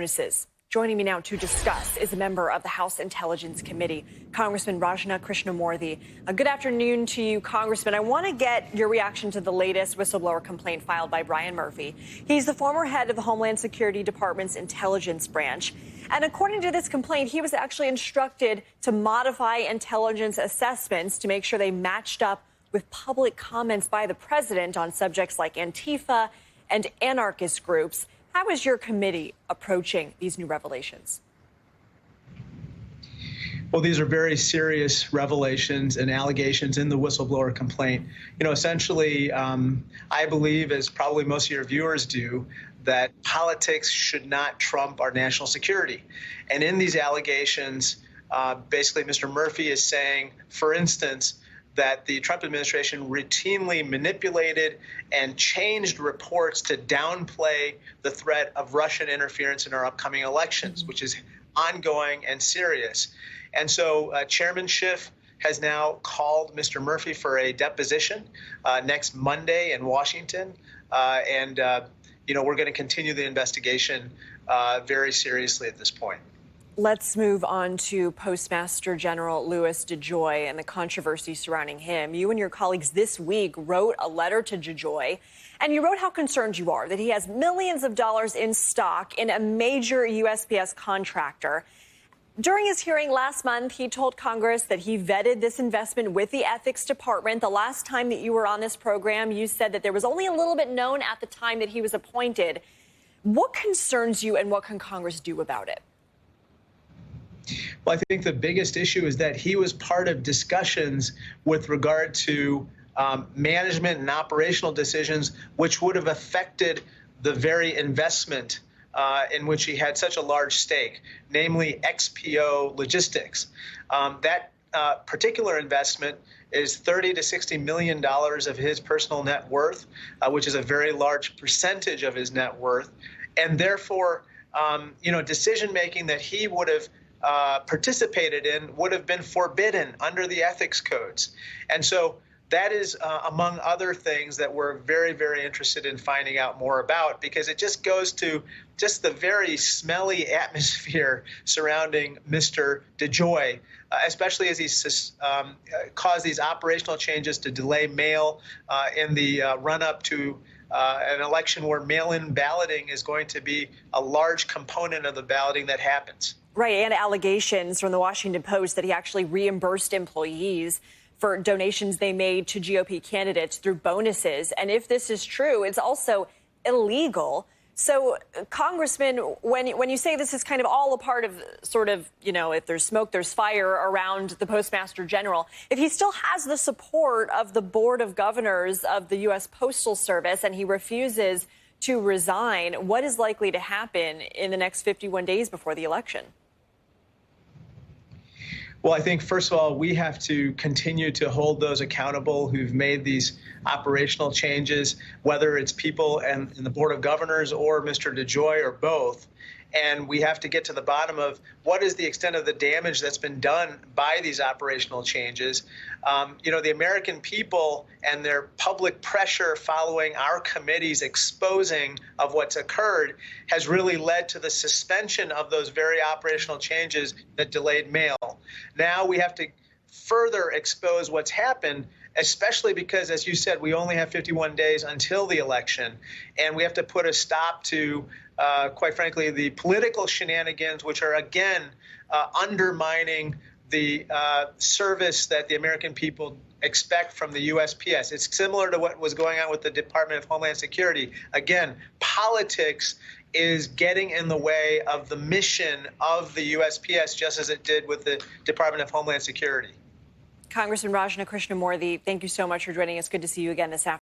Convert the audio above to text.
Bonuses. Joining me now to discuss is a member of the House Intelligence Committee, Congressman Krishnamorthi. Good afternoon to you, Congressman. I want to get your reaction to the latest whistleblower complaint filed by Brian Murphy. He's the former head of the Homeland Security Department's intelligence branch. And according to this complaint, he was actually instructed to modify intelligence assessments to make sure they matched up with public comments by the president on subjects like Antifa and anarchist groups. How is your committee approaching these new revelations? Well, these are very serious revelations and allegations in the whistleblower complaint. You know, essentially, I believe, as probably most of your viewers do, that politics should not trump our national security. And in these allegations, basically, Mr. Murphy is saying, for instance, that the Trump administration routinely manipulated and changed reports to downplay the threat of Russian interference in our upcoming elections, which is ongoing and serious. And so Chairman Schiff has now called Mr. Murphy for a deposition next Monday in Washington. You know, we're going to continue the investigation very seriously at this point. Let's move on to Postmaster General Louis DeJoy and the controversy surrounding him. You and your colleagues this week wrote a letter to DeJoy, and you wrote how concerned you are that he has millions of dollars in stock in a major USPS contractor. During his hearing last month, he told Congress that he vetted this investment with the Ethics Department. The last time that you were on this program, you said that there was only a little bit known at the time that he was appointed. What concerns you, and what can Congress do about it? Well, I think the biggest issue is that he was part of discussions with regard to management and operational decisions, which would have affected the very investment in which he had such a large stake, namely XPO Logistics. That particular investment is $30 to $60 million of his personal net worth, which is a very large percentage of his net worth. And therefore, you know, decision making that he would have participated in would have been forbidden under the ethics codes. And so that is among other things that we're very, very interested in finding out more about, because it just goes to just the very smelly atmosphere surrounding Mr. DeJoy, especially as he's caused these operational changes to delay mail in the run-up to an election where mail-in balloting is going to be a large component of the balloting that happens. Right, and allegations from the Washington Post that he actually reimbursed employees for donations they made to GOP candidates through bonuses. And if this is true, it's also illegal. So, Congressman, when you say this is kind of all a part of sort of, you know, if there's smoke, there's fire around the Postmaster General, if he still has the support of the Board of Governors of the U.S. Postal Service and he refuses to resign, what is likely to happen in the next 51 days before the election? Well, I think, first of all, we have to continue to hold those accountable who've made these operational changes, whether it's people in the Board of Governors or Mr. DeJoy or both. And we have to get to the bottom of what is the extent of the damage that's been done by these operational changes. You know, the American people and their public pressure following our committee's exposing of what's occurred has really led to the suspension of those very operational changes that delayed mail. Now we have to further expose what's happened, especially because, as you said, we only have 51 days until the election, and we have to put a stop to, quite frankly, the political shenanigans, which are, again, undermining the service that the American people expect from the USPS. It's similar to what was going on with the Department of Homeland Security. Again, politics is getting in the way of the mission of the USPS, just as it did with the Department of Homeland Security. Congressman Krishnamorthi, thank you so much for joining us. Good to see you again this afternoon.